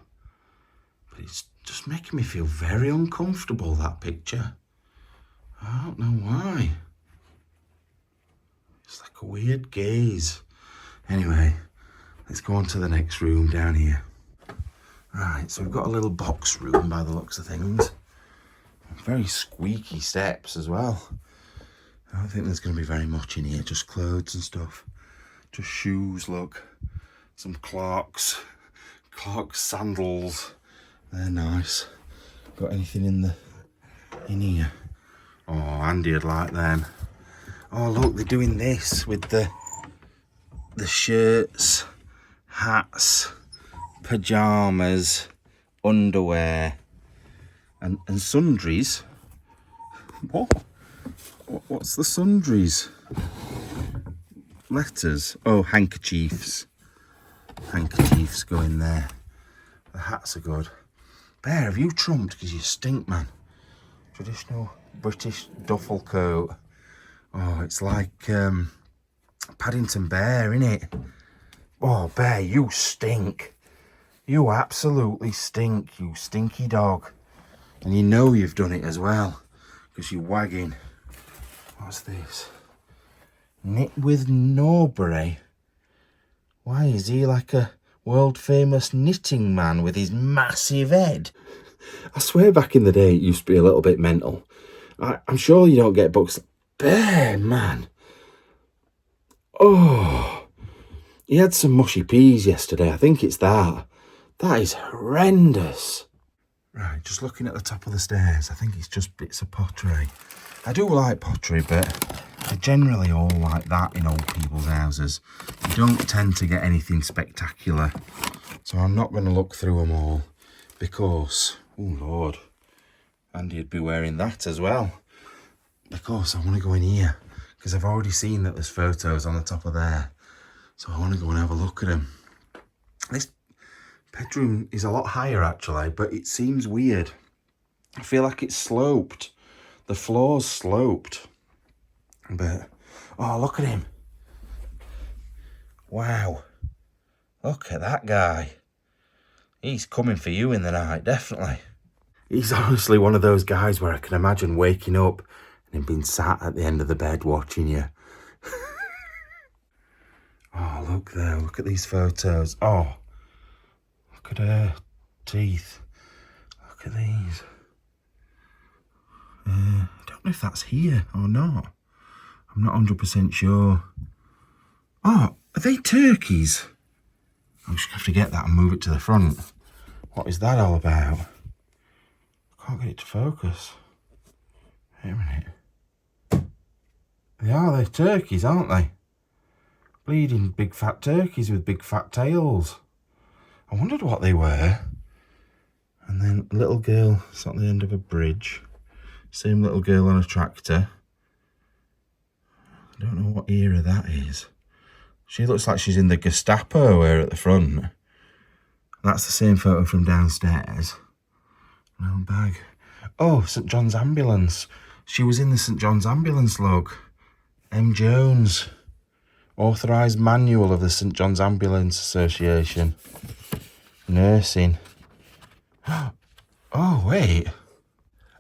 but it's just making me feel very uncomfortable, that picture. I don't know why. It's like a weird gaze. Anyway, let's go on to the next room down here. Right, so we've got a little box room by the looks of things. Very squeaky steps as well. I don't think there's going to be very much in here, just clothes and stuff. Just shoes, look. Some Clark's sandals. They're nice. Got anything in here? Oh, Andy would like them. Oh, look, they're doing this with the shirts, hats, pyjamas, underwear, and sundries. What? What's the sundries? Letters. Oh, handkerchiefs. Handkerchiefs go in there. The hats are good. Bear, have you trumped? Because you stink, man. Traditional British duffel coat. Oh, it's like Paddington Bear, innit? Oh, Bear, you stink. You absolutely stink, you stinky dog. And you know you've done it as well, because you're wagging. What's this? Knit with Norbury. Why is he like a world-famous knitting man with his massive head? I swear back in the day it used to be a little bit mental. I'm sure you don't get books. Bear, man. Oh, he had some mushy peas yesterday. I think it's that. That is horrendous. Right, just looking at the top of the stairs, I think it's just bits of pottery. I do like pottery, but they're generally all like that in old people's houses. You don't tend to get anything spectacular. So I'm not going to look through them all because, oh Lord, Andy'd be wearing that as well. Because I want to go in here because I've already seen that there's photos on the top of there. So I want to go and have a look at them. This bedroom is a lot higher actually, but it seems weird. I feel like it's sloped. the floor's sloped. But, oh, look at him. Wow. Look at that guy. He's coming for you in the night, definitely. He's honestly one of those guys where I can imagine waking up and him being sat at the end of the bed watching you. Oh, look there. Look at these photos. Oh, look at her teeth. Look at these. I don't know if that's here or not. I'm not 100% sure. Oh, are they turkeys? I'm just going to have to get that and move it to the front. What is that all about? I can't get it to focus. Wait a minute. They're turkeys, aren't they? Bleeding big fat turkeys with big fat tails. I wondered what they were. And then a little girl sat on the end of a bridge. Same little girl on a tractor. I don't know what era that is. She looks like she's in the Gestapo here at the front. That's the same photo from downstairs. Little bag. Oh, St John's Ambulance. She was in the St John's Ambulance log. M. Jones. Authorised manual of the St John's Ambulance Association. Nursing. Oh, wait.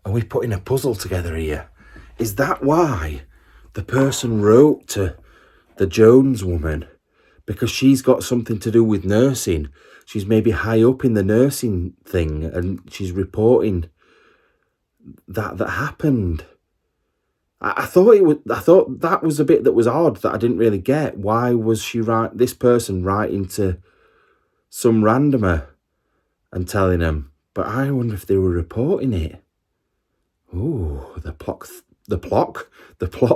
Are we putting a puzzle together here? Is that why the person wrote to the Jones woman? Because she's got something to do with nursing. She's maybe high up in the nursing thing and she's reporting that happened. I thought that was a bit that was odd that I didn't really get. Why was this person writing to some randomer and telling them? But I wonder if they were reporting it. Ooh, the plot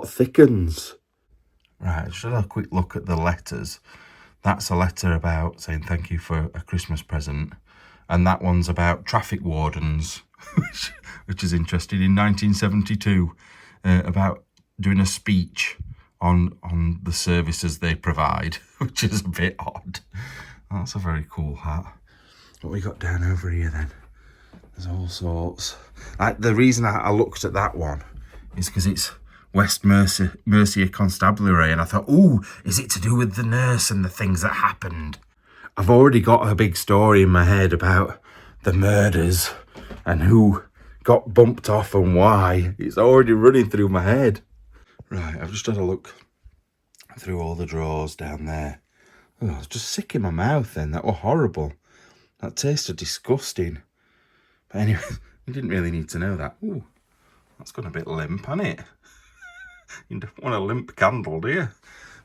thickens. Right, just have a quick look at the letters. That's a letter about saying thank you for a Christmas present. And that one's about traffic wardens, which is interesting, in 1972, about doing a speech on the services they provide, which is a bit odd. That's a very cool hat. What we got down over here then? There's all sorts. The reason I looked at that one is because it's West Mercia Constabulary, and I thought, ooh, is it to do with the nurse and the things that happened? I've already got a big story in my head about the murders and who got bumped off and why. It's already running through my head. Right, I've just had a look through all the drawers down there. Oh, I was just sick in my mouth then. That was horrible. That tasted disgusting. But anyway, you didn't really need to know that. Ooh, that's gone a bit limp, hasn't it? You don't want a limp candle, do you?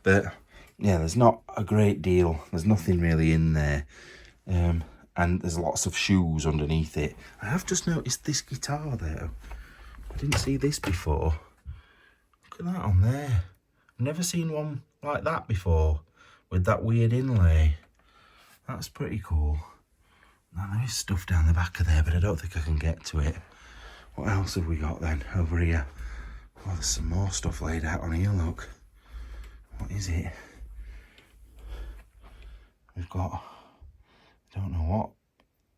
But yeah, there's not a great deal. There's nothing really in there. And there's lots of shoes underneath it. I have just noticed this guitar though. I didn't see this before. Look at that on there. I've never seen one like that before, with that weird inlay. That's pretty cool. Now there is stuff down the back of there, but I don't think I can get to it. What else have we got then over here? Oh, there's some more stuff laid out on here, look. What is it? We've got, I don't know what.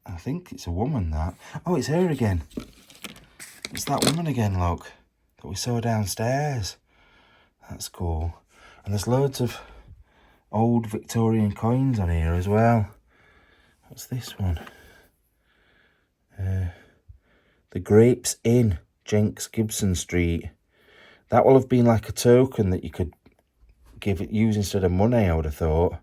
I think it's a woman, that. Oh, it's her again. It's that woman again, look, that we saw downstairs. That's cool. And there's loads of old Victorian coins on here as well. What's this one? The Grapes Inn, Jenks Gibson Street. That will have been like a token that you could use instead of money, I would have thought.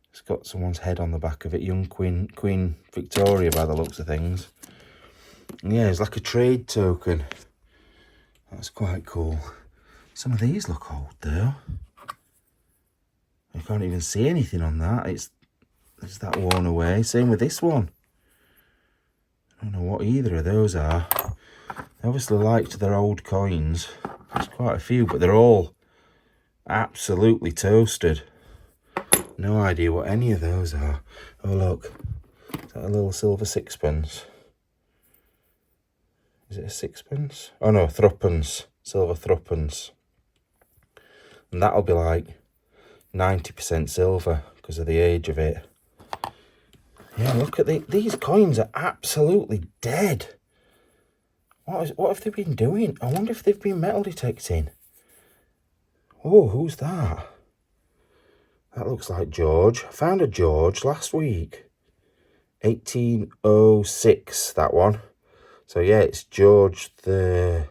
It's got someone's head on the back of it. Young Queen Victoria by the looks of things. Yeah, it's like a trade token. That's quite cool. Some of these look old though. I can't even see anything on that. It's that worn away. Same with this one. I don't know what either of those are. They obviously liked their old coins. There's quite a few, but they're all absolutely toasted. No idea what any of those are. Oh look, is that a little silver sixpence? Is it a sixpence? Oh no, threepence, silver threepence. And that'll be like 90% silver because of the age of it. Yeah, look at these coins are absolutely dead. What have they been doing? I wonder if they've been metal detecting. Oh, who's that? That looks like George. I found a George last week. 1806, that one. So yeah, it's George the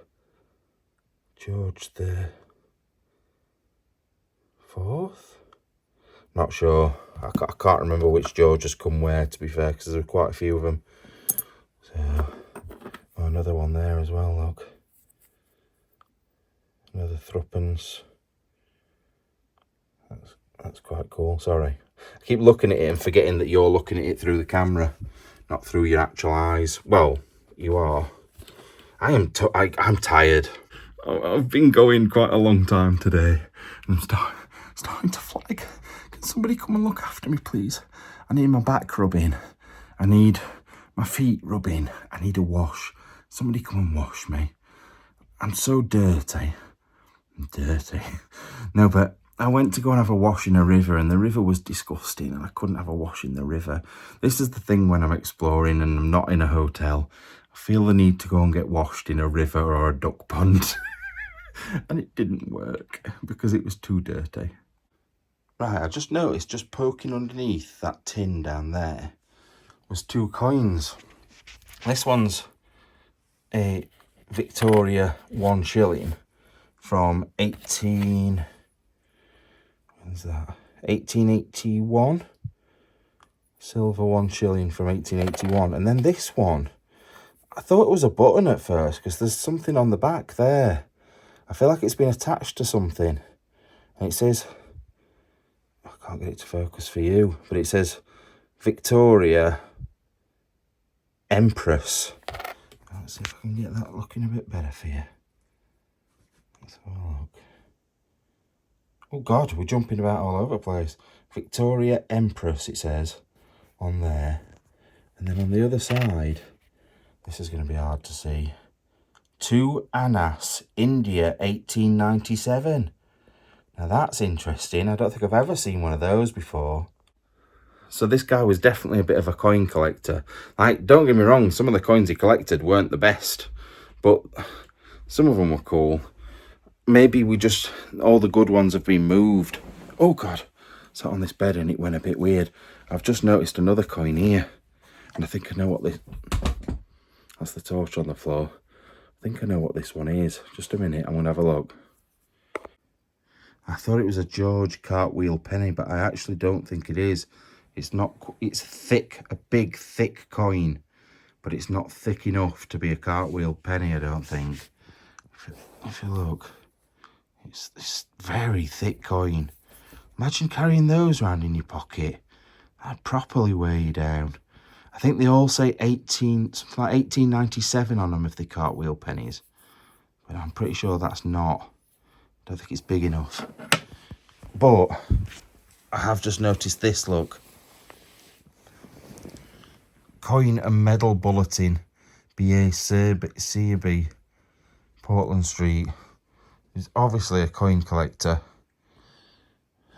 4th? Not sure. I can't remember which George has come where, to be fair, because there are quite a few of them. So, oh, another one there as well, look. Another threepence. That's quite cool. Sorry. I keep looking at it and forgetting that you're looking at it through the camera, not through your actual eyes. Well, you are. I'm tired. I've been going quite a long time today. And I'm starting to flag. Can somebody come and look after me, please? I need my back rubbing. I need my feet rubbing. I need a wash. Somebody come and wash me. I'm so dirty. I'm dirty. No, but I went to go and have a wash in a river, and the river was disgusting, and I couldn't have a wash in the river. This is the thing when I'm exploring and I'm not in a hotel. I feel the need to go and get washed in a river or a duck pond. And it didn't work because it was too dirty. Right, I just noticed, just poking underneath that tin down there was 2 coins. This one's a Victoria 1 shilling from 1881. Silver 1 shilling from 1881. And then this one, I thought it was a button at first because there's something on the back there. I feel like it's been attached to something. And it says, I can't get it to focus for you, but it says Victoria Empress. Let's see if I can get that looking a bit better for you. Let's have a look. Oh God, we're jumping about all over the place. Victoria Empress, it says on there. And then on the other side, this is going to be hard to see. To Anas, India, 1897. Now that's interesting. I don't think I've ever seen one of those before. So this guy was definitely a bit of a coin collector. Like, don't get me wrong, some of the coins he collected weren't the best, but some of them were cool. Maybe all the good ones have been moved. Oh God, sat on this bed and it went a bit weird. I've just noticed another coin here, and I think I know what this, that's the torch on the floor. I think I know what this one is. Just a minute, I'm gonna have a look. I thought it was a George cartwheel penny, but I actually don't think it is. It's not, it's thick, a big thick coin, but it's not thick enough to be a cartwheel penny, I don't think. If you look, it's this very thick coin. Imagine carrying those around in your pocket. That'd properly weigh you down. I think they all say something like 1897 on them if they're cartwheel pennies. But I'm pretty sure that's not. I don't think it's big enough. But I have just noticed this, look. Coin and medal bulletin. B.A. Searby, Portland Street. He's obviously a coin collector.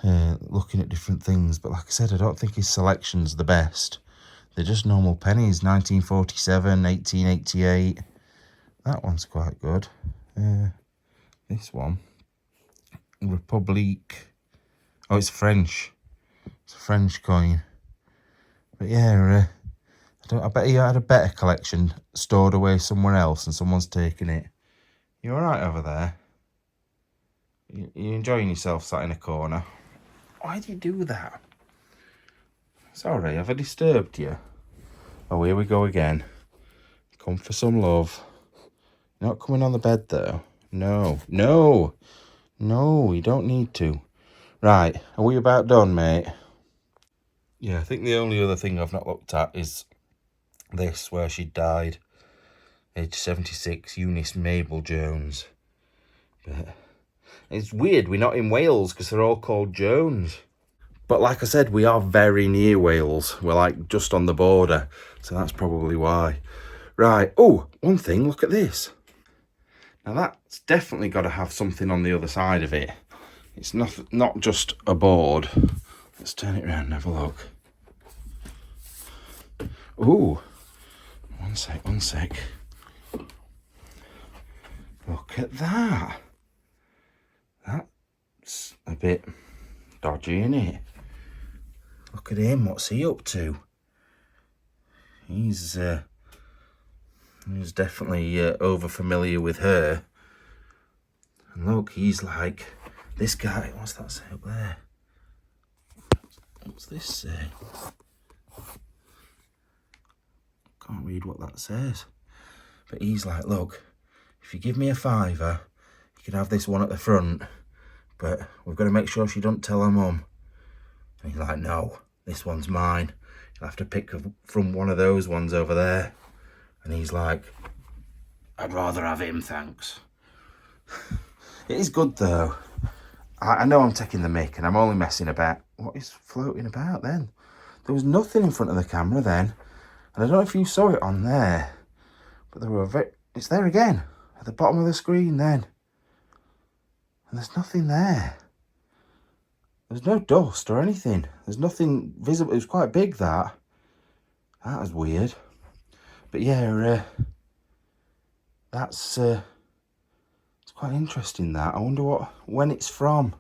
Looking at different things. But like I said, I don't think his selection's the best. They're just normal pennies. 1947, 1888. That one's quite good. This one. Republique. Oh, it's French. It's a French coin. But yeah, I bet he had a better collection stored away somewhere else and someone's taken it. You alright over there? You enjoying yourself sat in a corner? Why do you do that? Sorry, have I disturbed you? Oh, here we go again. Come for some love. You're not coming on the bed though. No, you don't need to. Right, are we about done, mate? Yeah, I think the only other thing I've not looked at is this, where she died, age 76, Eunice Mabel Jones. But it's weird, we're not in Wales because they're all called Jones. But like I said, we are very near Wales. We're like just on the border, so that's probably why. Right, oh, one thing, look at this. Now that's definitely got to have something on the other side of it. It's not just a board. Let's turn it around and have a look. Ooh, one sec. Look at that. That's a bit dodgy, isn't it? Look at him, what's he up to? He's definitely over familiar with her. And look, he's like, this guy, what's that say up there? What's this say? Can't read what that says. But he's like, look, if you give me a £5, you can have this one at the front, but we've got to make sure she don't tell her mum. And he's like, no, this one's mine. You'll have to pick from one of those ones over there. And he's like, I'd rather have him, thanks. It is good though. I know I'm taking the mick and I'm only messing about. What is floating about then? There was nothing in front of the camera then. And I don't know if you saw it on there, but it's there again, at the bottom of the screen then. And there's nothing there. There's no dust or anything. There's nothing visible. It was quite big, that. That was weird. But yeah, that's it's quite interesting, that. I wonder when it's from.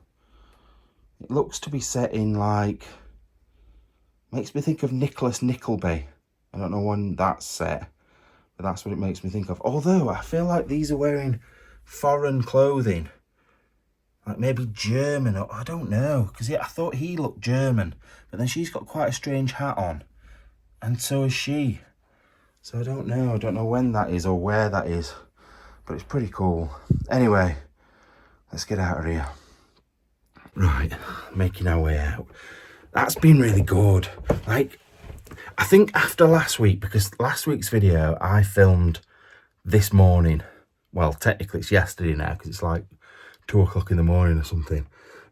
It looks to be set in, like, makes me think of Nicholas Nickleby. I don't know when that's set, but that's what it makes me think of. Although I feel like these are wearing foreign clothing, like maybe German, or I don't know, because I thought he looked German, but then she's got quite a strange hat on, and so is she. So I don't know when that is or where that is, but it's pretty cool. Anyway, let's get out of here. Right, making our way out. That's been really good. Like, I think after last week, because last week's video I filmed this morning. Well, technically it's yesterday now, because it's like 2 o'clock in the morning or something.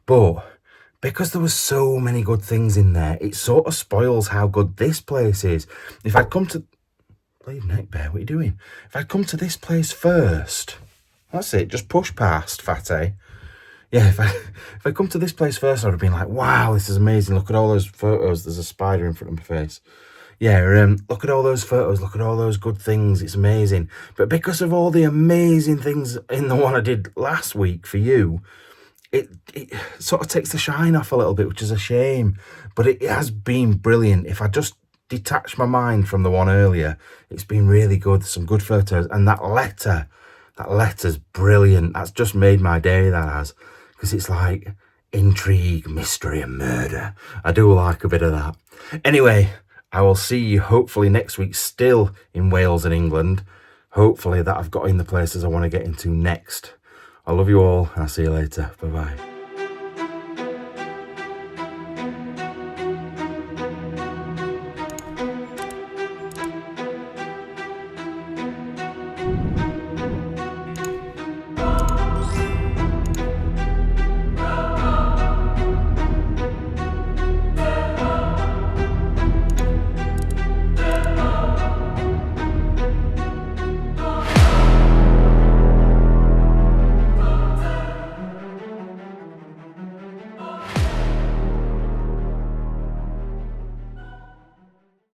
But because there was so many good things in there, it sort of spoils how good this place is. If I'd come to... Bleed neck bear, what are you doing? If I'd come to this place first... That's it, just push past, fatty. Yeah, if I come to this place first, I'd have been like, wow, this is amazing. Look at all those photos. There's a spider in front of my face. Yeah, look at all those photos. Look at all those good things. It's amazing. But because of all the amazing things in the one I did last week for you, it sort of takes the shine off a little bit, which is a shame. But it has been brilliant. If I just detach my mind from the one earlier, it's been really good. Some good photos. And that letter's brilliant. That's just made my day, that has. Because it's like intrigue, mystery and murder. I do like a bit of that. Anyway, I will see you hopefully next week, still in Wales and England. Hopefully that I've got in the places I want to get into next. I love you all, and I'll see you later. Bye-bye.